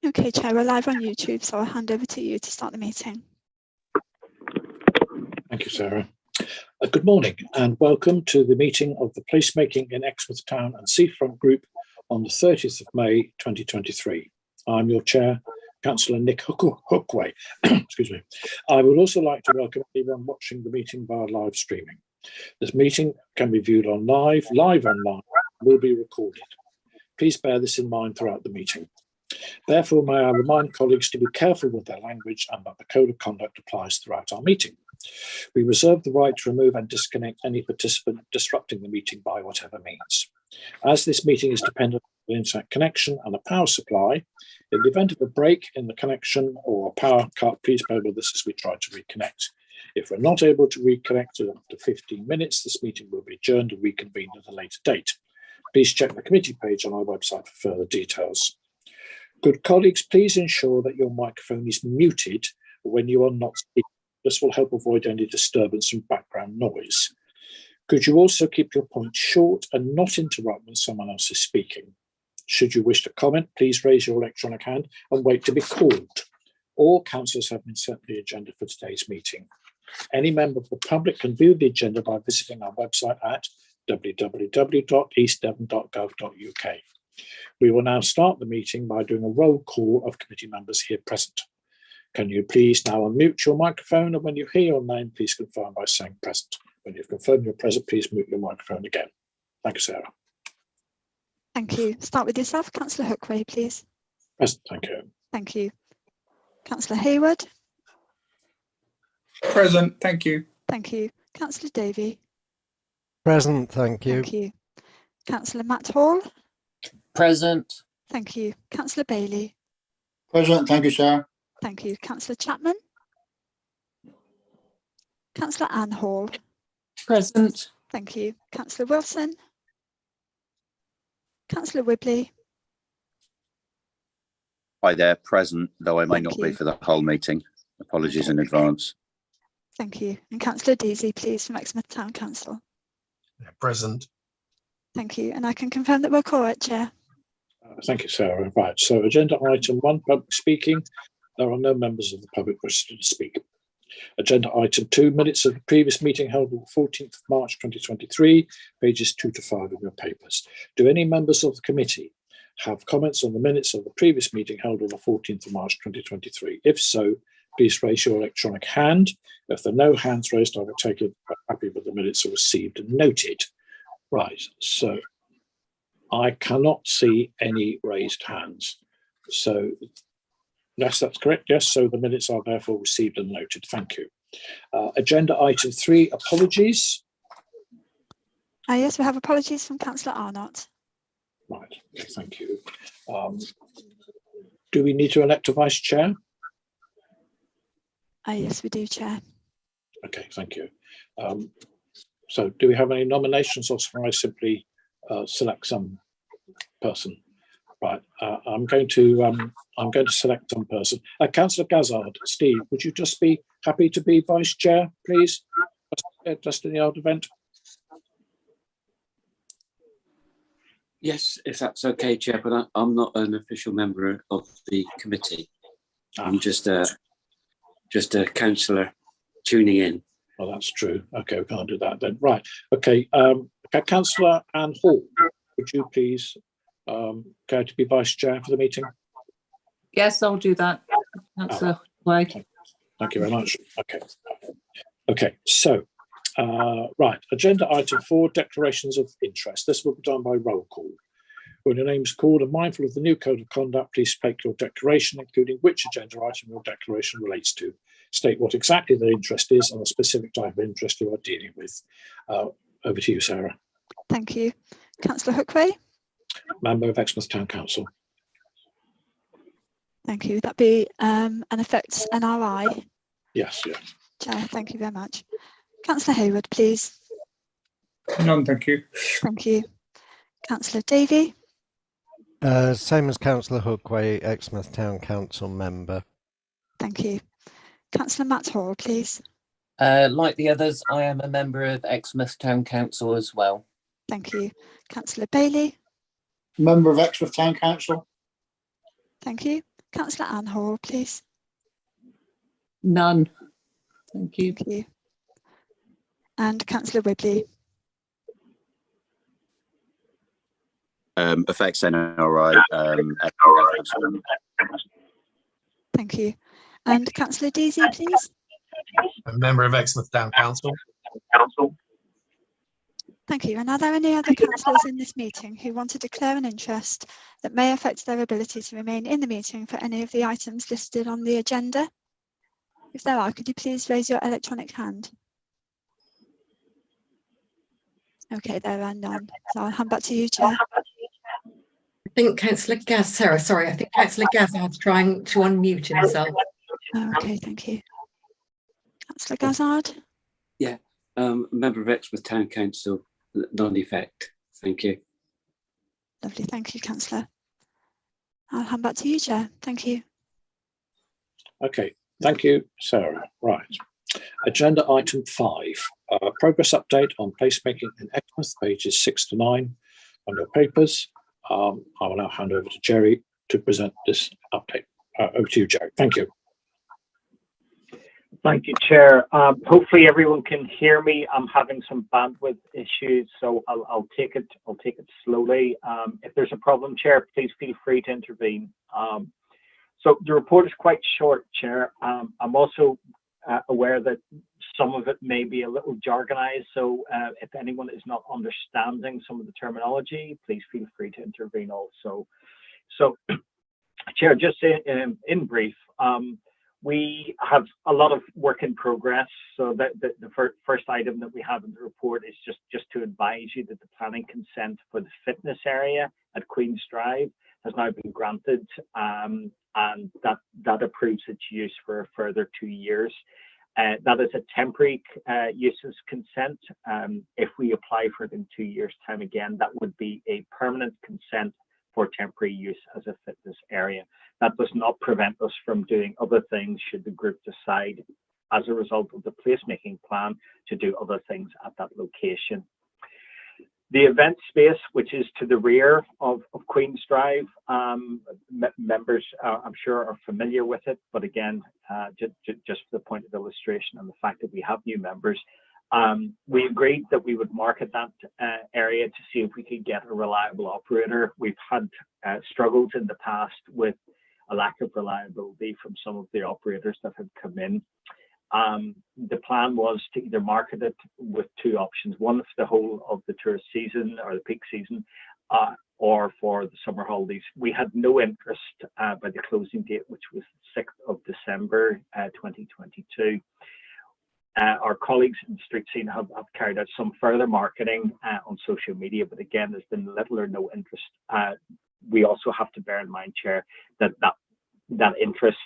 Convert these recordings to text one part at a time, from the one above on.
Okay, Chair, we're live on YouTube, so I'll hand over to you to start the meeting. Thank you, Sarah. Good morning and welcome to the meeting of the Placemaking in Exmouth Town and Seafront Group on the 30th of May 2023. I'm your Chair, Councillor Nick Hookway. Excuse me. I would also like to welcome anyone watching the meeting via live streaming. This meeting can be viewed on live online, will be recorded. Please bear this in mind throughout the meeting. Therefore, may I remind colleagues to be careful with their language and that the code of conduct applies throughout our meeting. We reserve the right to remove and disconnect any participant disrupting the meeting by whatever means. As this meeting is dependent on an internet connection and a power supply, in the event of a break in the connection or a power cut, please bear with us as we try to reconnect. If we're not able to reconnect after 15 minutes, this meeting will be adjourned and reconvened at a later date. Please check the committee page on our website for further details. Good colleagues, please ensure that your microphone is muted when you are not speaking. This will help avoid any disturbance from background noise. Could you also keep your points short and not interrupt when someone else is speaking? Should you wish to comment, please raise your electronic hand and wait to be called. All councillors have been sent the agenda for today's meeting. Any member of the public can view the agenda by visiting our website at www.eastdevon.gov.uk. We will now start the meeting by doing a roll call of committee members here present. Can you please now unmute your microphone, and when you hear your name, please confirm by saying present. When you've confirmed you're present, please mute your microphone again. Thank you, Sarah. Thank you. Start with yourself, Councillor Hookway, please. Present, thank you. Thank you. Councillor Hayward. Present, thank you. Thank you. Councillor Davey. Present, thank you. Thank you. Councillor Matt Hall. Present. Thank you. Councillor Bailey. Present, thank you, Sarah. Thank you. Councillor Chapman. Councillor Anne Hall. Present. Thank you. Councillor Wilson. Councillor Wibley. Hi there, present, though I may Thank not you. be for the whole meeting. Apologies in Okay. advance. Thank you. And Councillor Deasy, please, from Exmouth Town Council. Present. Thank you. And I can confirm that we're correct, Chair. Thank you, Sarah. Right, so agenda item 1, public speaking. There are no members of the public registered to speak. Agenda item 2, minutes of the previous meeting held on the 14th of March 2023, pages 2 to 5 in your papers. Do any members of the committee have comments on the minutes of the previous meeting held on the 14th of March 2023? If so, please raise your electronic hand. If there are no hands raised, I will take it happy with the minutes are received and noted. Right, so I cannot see any raised hands. So yes, that's correct. Yes, so the minutes are therefore received and noted. Thank you. Agenda item 3, apologies. Yes, we have apologies from Councillor Arnott. Right, okay, thank you. Do we need to elect a vice chair? Yes, we do, Chair. Okay, thank you. So do we have any nominations, or shall I simply select some person? Right, I'm going to select some person. Councillor Gazzard, Steve, would you just be happy to be vice chair, please? Just in the old event. Yes, if that's okay, Chair, but I'm not an official member of the committee. I'm just a councillor tuning in. Well, that's true. Okay, we can't do that then. Right. Okay. Councillor Anne Hall, would you please care to be vice chair for the meeting? Yes, I'll do that. Councillor White. Thank you very much. Okay. Okay. So, right. Agenda item 4, declarations of interest. This will be done by roll call. When your name is called and mindful of the new code of conduct, please make your declaration, including which agenda item your declaration relates to. State what exactly the interest is and the specific type of interest you are dealing with. Over to you, Sarah. Thank you. Councillor Hookway. Member of Exmouth Town Council. Thank you. That be an effects NRI. Yes, yeah. Chair, thank you very much. Councillor Hayward, please. None, thank you. Thank you. Councillor Davey. Same as Councillor Hookway, Exmouth Town Council member. Thank you. Councillor Matt Hall, please. Like the others, I am a member of Exmouth Town Council as well. Thank you. Councillor Bailey. Member of Exmouth Town Council. Thank you. Councillor Anne Hall, please. None. Thank you. Thank you. And Councillor Wibley. Effects NRI. Thank you. And Councillor Deasy, please. A member of Exmouth Town Council. Thank you. And are there any other councillors in this meeting who want to declare an interest that may affect their ability to remain in the meeting for any of the items listed on the agenda? If there are, could you please raise your electronic hand? Okay, there are none. So I'll hand back to you, Chair. I think Councillor Gaz, Sarah, sorry, I think Councillor Gaz is trying to unmute himself. Okay, thank you. Councillor Gazzard. Member of Exmouth Town Council, non-effect. Thank you. Lovely, thank you, Councillor. I'll hand back to you, Chair. Thank you. Okay, thank you, Sarah. Right. Agenda item 5, progress update on placemaking in Exmouth, pages 6 to 9 on your papers. I will now hand over to Jerry to present this update. Over to you, Jerry. Thank you. Thank you, Chair. Hopefully everyone can hear me. I'm having some bandwidth issues, so I'll take it slowly. If there's a problem, Chair, please feel free to intervene. So the report is quite short, Chair. I'm also aware that some of it may be a little jargonized, so if anyone is not understanding some of the terminology, please feel free to intervene also. So, Chair, just in brief, we have a lot of work in progress. So the first item that we have in the report is just to advise you that the planning consent for the fitness area at Queen's Drive has now been granted, and that approves its use for a further 2 years. That is a temporary uses consent. If we apply for it in 2 years' time again, that would be a permanent consent for temporary use as a fitness area. That does not prevent us from doing other things should the group decide, as a result of the placemaking plan, to do other things at that location. The event space, which is to the rear of Queen's Drive, members, I'm sure, are familiar with it. But again, just for the point of illustration and the fact that we have new members, we agreed that we would market that area to see if we could get a reliable operator. We've had struggles in the past with a lack of reliability from some of the operators that had come in. The plan was to either market it with 2 options, one for the whole of the tourist season or the peak season, or for the summer holidays. We had no interest by the closing date, which was 6th of December 2022. Our colleagues in the street scene have carried out some further marketing on social media, but again, there's been little or no interest. We also have to bear in mind, Chair, that interest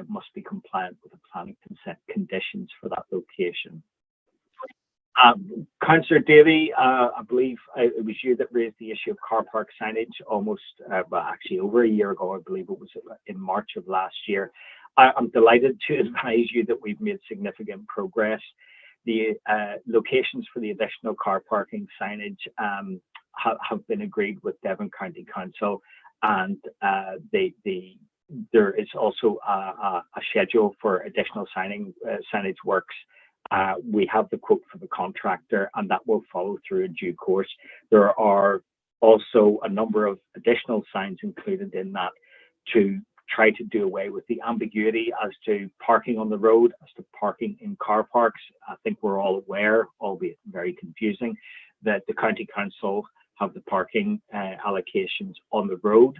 must be compliant with the planning consent conditions for that location. Councillor Davey, I believe it was you that raised the issue of car park signage almost, well, actually over a year ago. I believe it was in March of last year. I'm delighted to advise you that we've made significant progress. The locations for the additional car parking signage have been agreed with Devon County Council, and there is also a schedule for additional signage works. We have the quote for the contractor, and that will follow through in due course. There are also a number of additional signs included in that to try to do away with the ambiguity as to parking on the road, as to parking in car parks. I think we're all aware, albeit very confusing, that the County Council have the parking allocations on the road,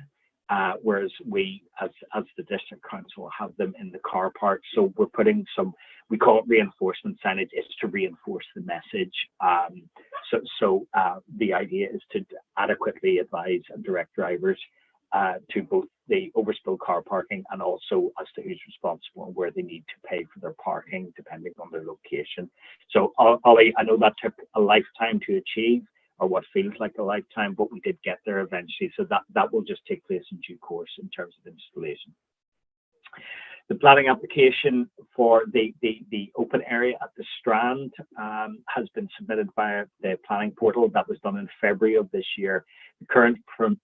whereas we, as the District Council, have them in the car park. So we're putting some, we call it reinforcement signage. It's to reinforce the message. So the idea is to adequately advise and direct drivers to both the overspill car parking and also as to who's responsible and where they need to pay for their parking depending on their location. So Ollie, I know that took a lifetime to achieve, or what feels like a lifetime, but we did get there eventually. So that will just take place in due course in terms of installation. The planning application for the open area at the Strand has been submitted via the planning portal. That was done in February of this year. The current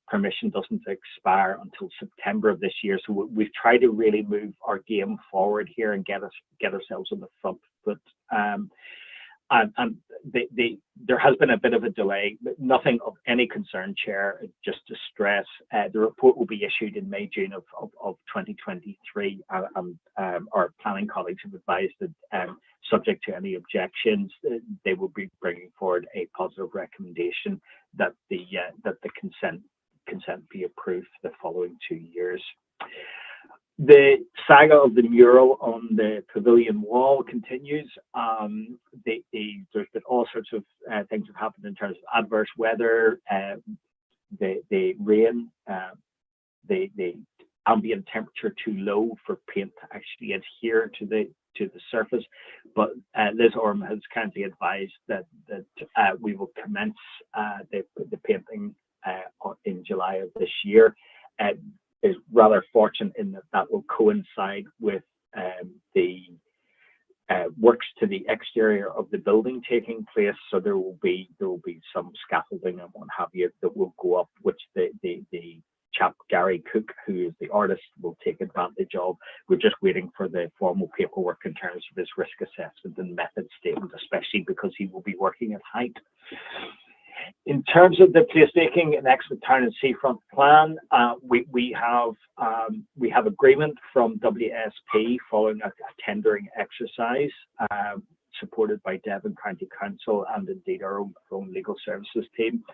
permission doesn't expire until September of this year. So we've tried to really move our game forward here and get ourselves on the front foot. And there has been a bit of a delay, but nothing of any concern, Chair. Just to stress, the report will be issued in May, June of 2023. Our planning colleagues have advised that, subject to any objections, they will be bringing forward a positive recommendation that the consent be approved for the following 2 years. The saga of the mural on the pavilion wall continues. There's been all sorts of things have happened in terms of adverse weather, the rain, the ambient temperature too low for paint to actually adhere to the surface. But Liz Orme has kindly advised that we will commence the painting in July of this year. Is rather fortunate in that will coincide with the works to the exterior of the building taking place. So there will be some scaffolding and what have you that will go up, which the chap Gary Cook, who is the artist, will take advantage of. We're just waiting for the formal paperwork in terms of his risk assessment and method statement, especially because he will be working at height. In terms of the placemaking in Exmouth Town and Seafront plan, we have agreement from WSP following a tendering exercise supported by Devon County Council and indeed our own legal services team.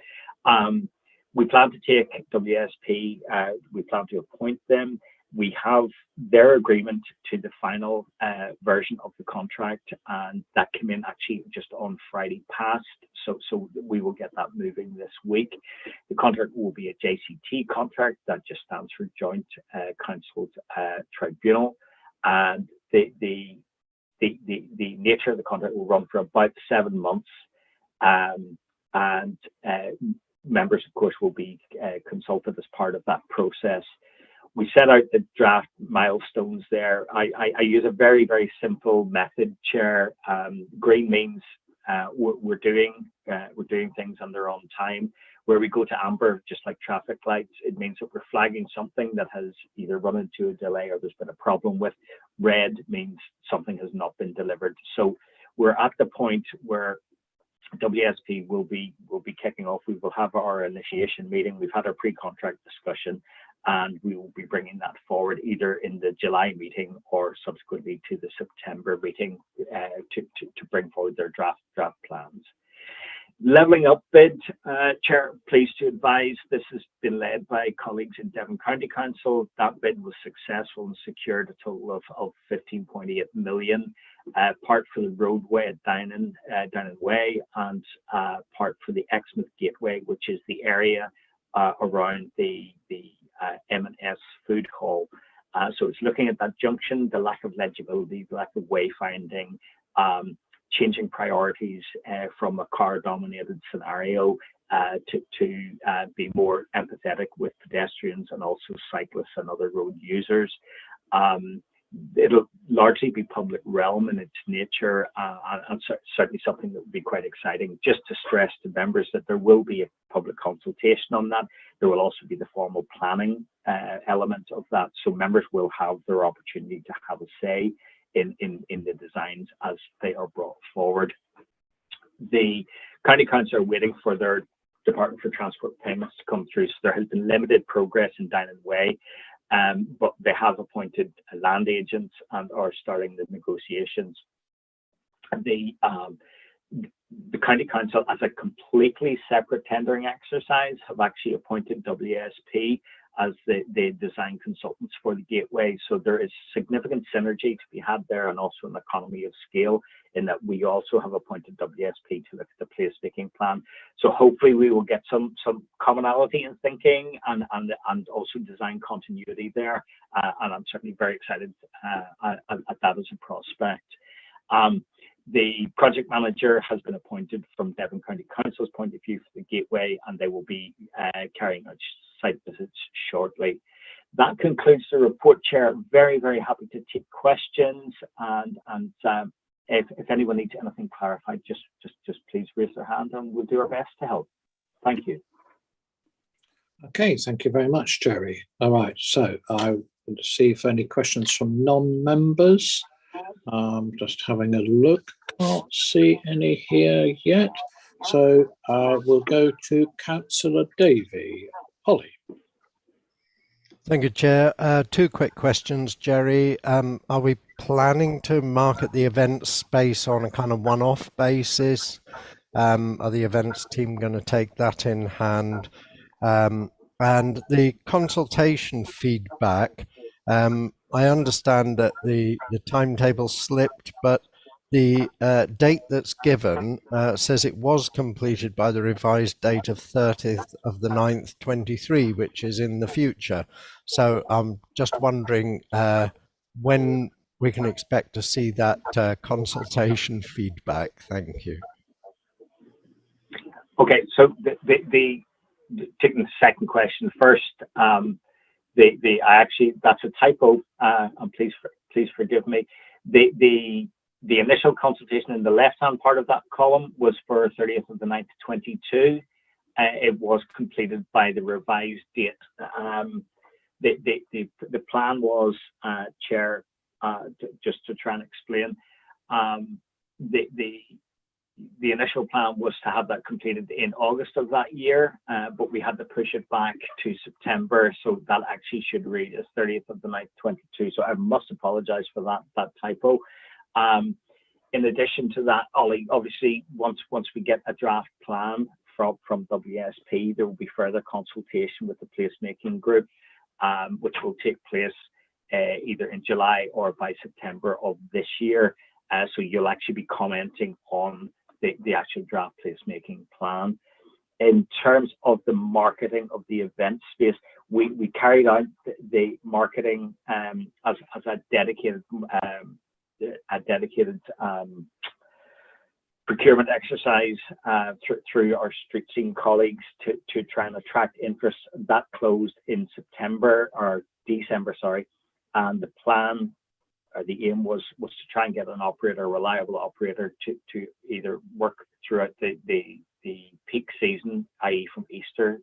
We plan to take WSP. We plan to appoint them. We have their agreement to the final version of the contract, and that came in actually just on Friday past. So we will get that moving this week. The contract will be a JCT contract, that just stands for Joint Council Tribunal, and the nature of the contract will run for about 7 months, and members, of course, will be consulted as part of that process. We set out the draft milestones there. I use a very, very simple method, Chair. Green means we're doing things on their own time. Where we go to amber, just like traffic lights, it means that we're flagging something that has either run into a delay or there's been a problem with. Red means something has not been delivered. So we're at the point where WSP will be kicking off. We will have our initiation meeting. We've had our pre-contract discussion, and we will be bringing that forward either in the July meeting or subsequently to the September meeting to bring forward their draft plans. Levelling up bid, Chair, pleased to advise this has been led by colleagues in Devon County Council. That bid was successful and secured a total of 15.8 million, part for the roadway at Dinan Way and part for the Exmouth Gateway, which is the area around the M&S food hall. So it's looking at that junction, the lack of legibility, the lack of wayfinding, changing priorities from a car-dominated scenario to be more empathetic with pedestrians and also cyclists and other road users. It'll largely be public realm in its nature, and certainly something that would be quite exciting. Just to stress to members that there will be a public consultation on that. There will also be the formal planning element of that, so members will have their opportunity to have a say in the designs as they are brought forward. The County Council are waiting for their Department for Transport payments to come through, so there has been limited progress in Dinan Way. But they have appointed land agents and are starting the negotiations. The County Council, as a completely separate tendering exercise, have actually appointed WSP as the design consultants for the gateway. So there is significant synergy to be had there, and also an economy of scale in that we also have appointed WSP to look at the placemaking plan. So hopefully we will get some commonality in thinking and also design continuity there. And I'm certainly very excited at that as a prospect. The project manager has been appointed from Devon County Council's point of view for the gateway, and they will be carrying out site visits shortly. That concludes the report, Chair. Very, very happy to take questions, and if anyone needs anything clarified, just please raise their hand and we'll do our best to help. Thank you. Okay, thank you very much, Jerry. All right, so I will see if any questions from non-members. Just having a look, can't see any here yet. So we'll go to Councillor Davey. Holly. Thank you, Chair. Two quick questions, Jerry. Are we planning to market the event space on a kind of one-off basis? Are the events team going to take that in hand? And the consultation feedback, I understand that the timetable slipped, but the date that's given says it was completed by the revised date of 30th of the 9th, 23, which is in the future. So I'm just wondering when we can expect to see that consultation feedback. Thank you. Okay, so taking the second question first, that's a typo, and please forgive me. The initial consultation in the left-hand part of that column was for 30th of the 9th, 22. It was completed by the revised date. The plan was, Chair, just to try and explain, the initial plan was to have that completed in August of that year, but we had to push it back to September, so that actually should read as 30th of the 9th, 22. So I must apologise for that typo. In addition to that, Ollie, obviously, once we get a draft plan from WSP, there will be further consultation with the placemaking group, which will take place either in July or by September of this year. So you'll actually be commenting on the actual draft placemaking plan. In terms of the marketing of the event space, we carried out the marketing as a dedicated procurement exercise through our street scene colleagues to try and attract interest. That closed in December, sorry, and the plan, the aim was to try and get a reliable operator to either work throughout the peak season, i.e. from Easter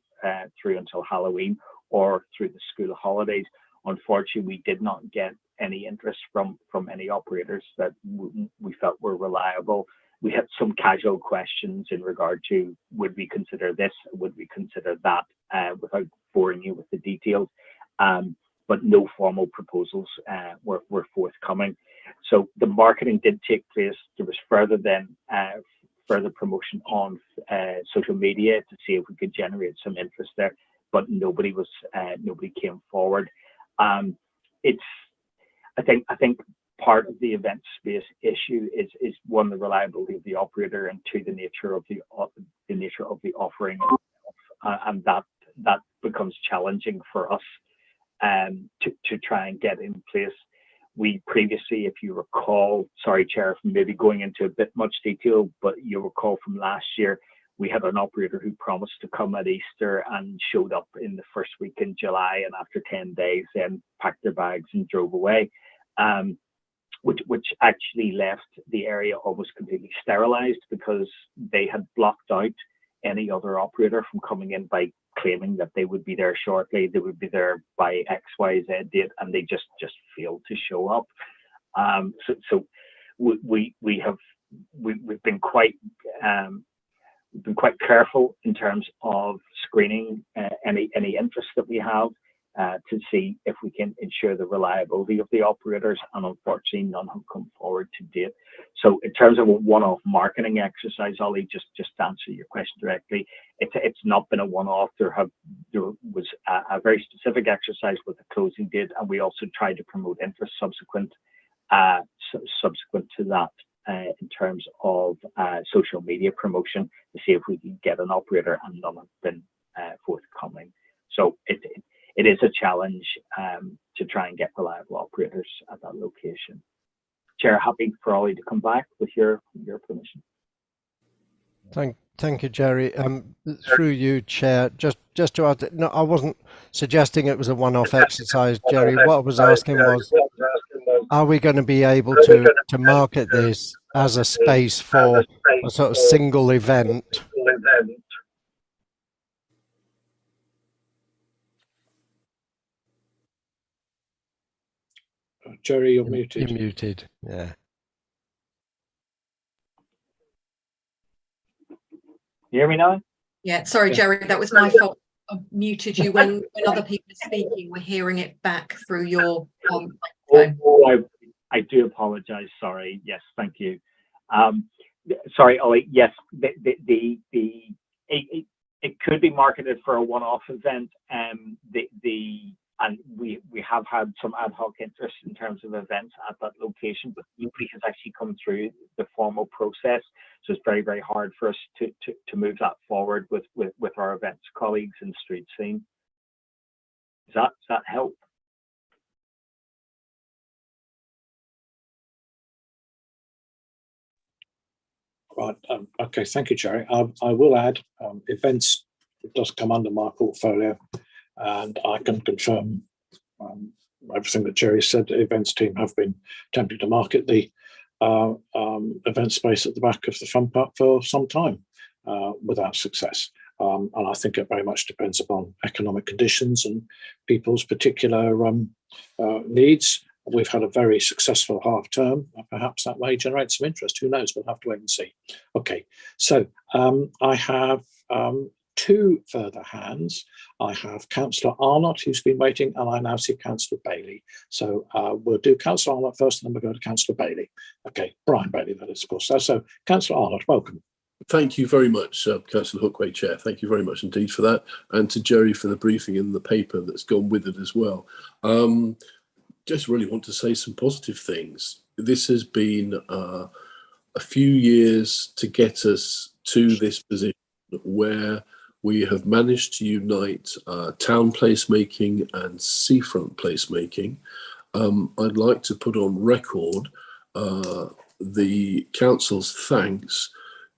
through until Halloween, or through the school holidays. Unfortunately, we did not get any interest from any operators that we felt were reliable. We had some casual questions in regard to, would we consider this, would we consider that, without boring you with the details. But no formal proposals were forthcoming. So the marketing did take place. There was further promotion on social media to see if we could generate some interest there, but nobody came forward. I think part of the event space issue is one, the reliability of the operator, and two, the nature of the offering, and that becomes challenging for us to try and get in place. We previously, if you recall, sorry, Chair, maybe going into a bit much detail, but you'll recall from last year, we had an operator who promised to come at Easter and showed up in the first week in July, and after 10 days then packed their bags and drove away, which actually left the area almost completely sterilised, because they had blocked out any other operator from coming in by claiming that they would be there shortly, they would be there by XYZ date, and they just failed to show up. So we've been quite careful in terms of screening any interest that we have to see if we can ensure the reliability of the operators, and unfortunately none have come forward to date. So in terms of a one-off marketing exercise, Ollie, just to answer your question directly, it's not been a one-off. There was a very specific exercise with the closing date, and we also tried to promote interest subsequent to that in terms of social media promotion to see if we can get an operator, and none have been forthcoming. So it is a challenge to try and get reliable operators at that location. Chair, happy for Ollie to come back with your permission. Thank you, Jerry. Through you, Chair, just to add, no, I wasn't suggesting it was a one-off exercise, Jerry. What I was asking was, are we going to be able to market this as a space for a sort of single event? Jerry, you're muted. You're muted, yeah. You hear me now? Yeah, sorry, Yeah. Jerry, that was my fault. I muted you when other people are speaking. We're hearing it back through your phone. I do apologize. Sorry. Yes, thank you. Sorry, Ollie. Yes, it could be marketed for a one-off event. And we have had some ad hoc interest in terms of events at that location, but nobody has actually come through the formal process. So it's very, very hard for us to move that forward with our events colleagues in street scene. Does that help? Right. Okay. Thank you, Jerry. I will add events. It does come under my portfolio, and I can confirm everything that Jerry said. The events team have been attempting to market the event space at the back of the fun park for some time without success. And I think it very much depends upon economic conditions and people's particular needs. We've had a very successful half term. Perhaps that may generate some interest. Who knows? We'll have to wait and see. Okay, so I have two further hands. I have Councillor Arnott, who's been waiting, and I now see Councillor Bailey. So we'll do Councillor Arnott first, and then we'll go to Councillor Bailey. Okay, Brian Bailey, that is, of course. So Councillor Arnott, welcome. Thank you very much, Councillor Hookway, Chair. Thank you very much indeed for that. And to Jerry for the briefing and the paper that's gone with it as well. Just really want to say some positive things. This has been a few years to get us to this position where we have managed to unite town placemaking and seafront placemaking. I'd like to put on record the council's thanks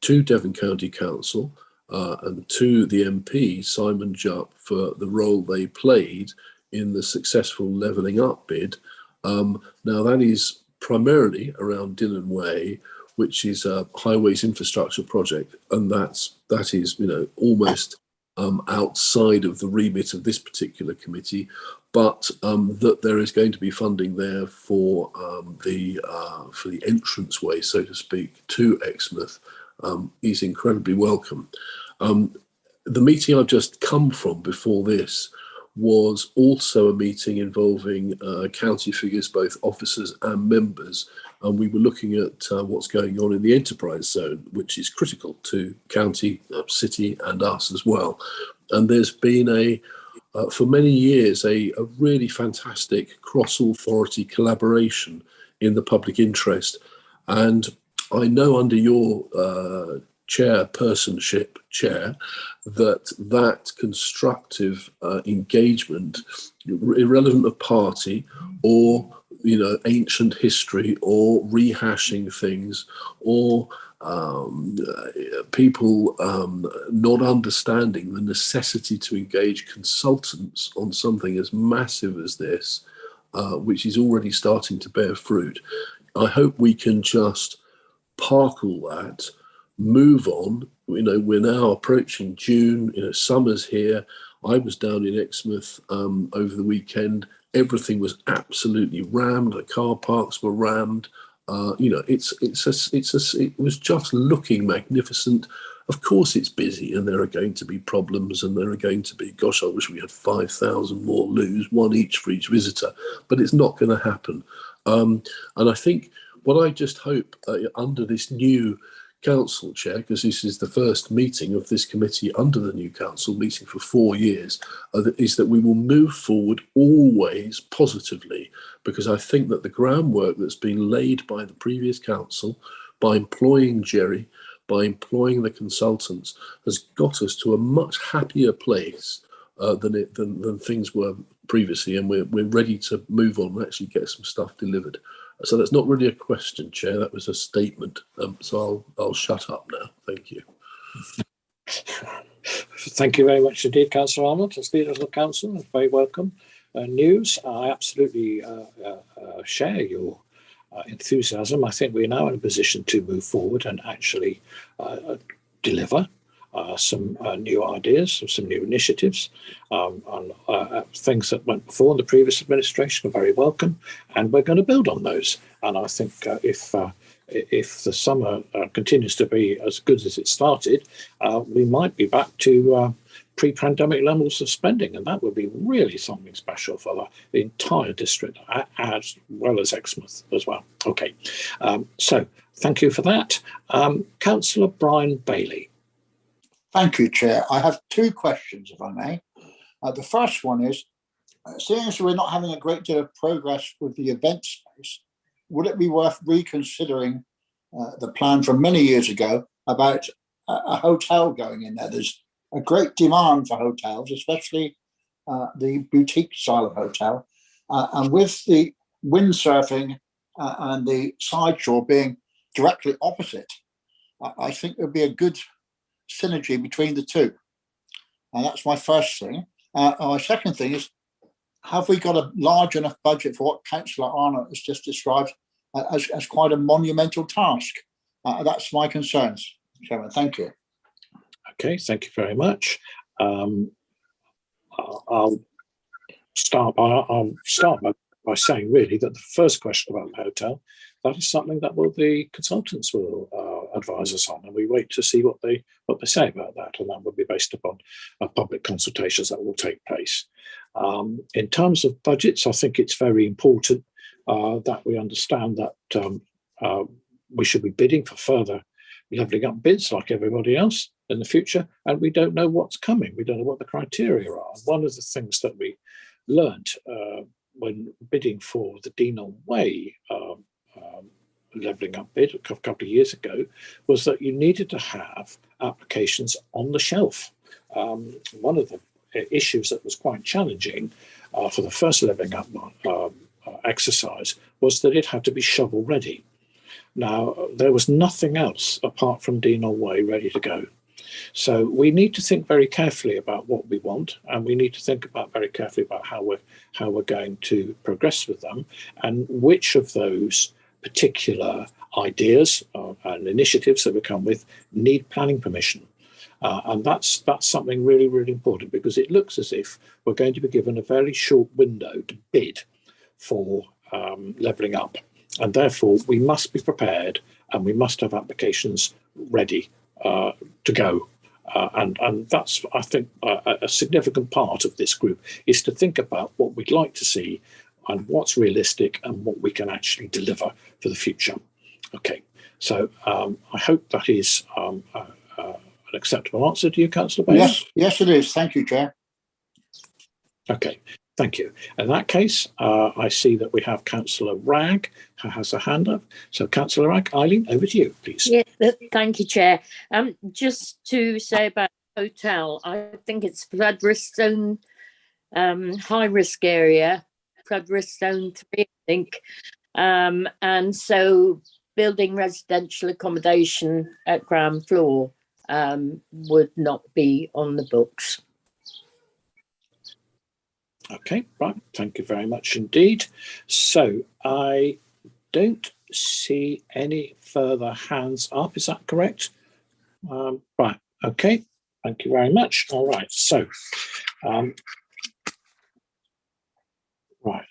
to Devon County Council and to the MP, Simon Jupp, for the role they played in the successful levelling up bid. Now that is primarily around Dillon Way, which is a highways infrastructure project, and that is, you know, almost outside of the remit of this particular committee, but that there is going to be funding there for the entranceway, so to speak, to Exmouth is incredibly welcome. The meeting I've just come from before this was also a meeting involving county figures, both officers and members, and we were looking at what's going on in the enterprise zone, which is critical to county, city and us as well. And there's been for many years a really fantastic cross-authority collaboration in the public interest. And I know under your chairpersonship, Chair, that constructive engagement, irrelevant of party or, you know, ancient history or rehashing things or people not understanding the necessity to engage consultants on something as massive as this, which is already starting to bear fruit. I hope we can just park all that, move on. You know, we're now approaching June, you know, summer's here. I was down in Exmouth over the weekend. Everything was absolutely rammed. The car parks were rammed. You know, it was just looking magnificent. Of course it's busy and there are going to be problems and there are going to be, gosh, I wish we had 5,000 more loos, one each for each visitor, but it's not going to happen. And I think what I just hope under this new council, Chair, because this is the first meeting of this committee under the new council, meeting for 4 years, is that we will move forward always positively, because I think that the groundwork that's been laid by the previous council, by employing Jerry, by employing the consultants, has got us to a much happier place than things were previously, and we're ready to move on and actually get some stuff delivered. So that's not really a question, Chair. That was a statement. So I'll shut up now. Thank you. Thank you very much indeed, Councillor Arnold. As leader of the council, very welcome news. I absolutely share your enthusiasm. I think we're now in a position to move forward and actually deliver some new ideas, some new initiatives, on things that went before in the previous administration are very welcome, and we're going to build on those. And I think if the summer continues to be as good as it started, we might be back to pre-pandemic levels of spending, and that would be really something special for the entire district, as well as Exmouth as well. Okay, so thank you for that. Councillor Brian Bailey. Thank you, Chair. I have two questions, if I may. The first one is, seeing as we're not having a great deal of progress with the event space, would it be worth reconsidering the plan from many years ago about a hotel going in there? There's a great demand for hotels, especially the boutique style of hotel. And with the windsurfing and the sideshore being directly opposite, I think there'd be a good synergy between the two. And that's my first thing. My second thing is, have we got a large enough budget for what Councillor Arnott has just described as quite a monumental task? That's my concerns, Chairman. Thank you. Okay, thank you very much. I'll start by saying really that the first question about the hotel, that is something that the consultants will advise us on, and we wait to see what they say about that, and that will be based upon public consultations that will take place. In terms of budgets, I think it's very important that we understand that we should be bidding for further levelling up bids like everybody else in the future, and we don't know what's coming. We don't know what the criteria are. One of the things that we learned when bidding for the Dean Way levelling up bid a couple of years ago was that you needed to have applications on the shelf. One of the issues that was quite challenging for the first levelling up exercise was that it had to be shovel ready. Now, there was nothing else apart from Dean Way ready to go. So we need to think very carefully about what we want, and we need to think about very carefully about how we're going to progress with them, and which of those particular ideas and initiatives that we come with need planning permission. And that's something really, really important, because it looks as if we're going to be given a very short window to bid for levelling up. And therefore, we must be prepared, and we must have applications ready to go. And that's, I think, a significant part of this group, is to think about what we'd like to see and what's realistic and what we can actually deliver for the future. Okay, so I hope that is an acceptable answer to you, Councillor Bailey. Yes, it is. Thank you, Chair. Okay, thank you. In that case, I see that we have Councillor Ragg who has a hand up. So, Councillor Ragg, Eileen, over to you, please. Yes, thank you, Chair. Just to say about the hotel, I think it's flood risk zone, high risk area, flood risk zone 3, I think. And so building residential accommodation at ground floor would not be on the books. Okay, right. Thank you very much indeed. So I don't see any further hands up. Is that correct? Right. Okay. Thank you very much. All right. So, right.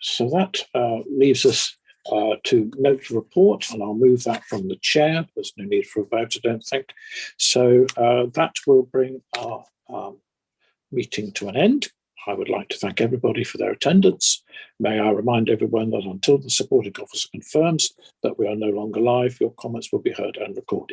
So that leaves us to note the report, and I'll move that from the chair. There's no need for a vote, I don't think. So that will bring our meeting to an end. I would like to thank everybody for their attendance. May I remind everyone that until the supporting officer confirms that we are no longer live, your comments will be heard and recorded.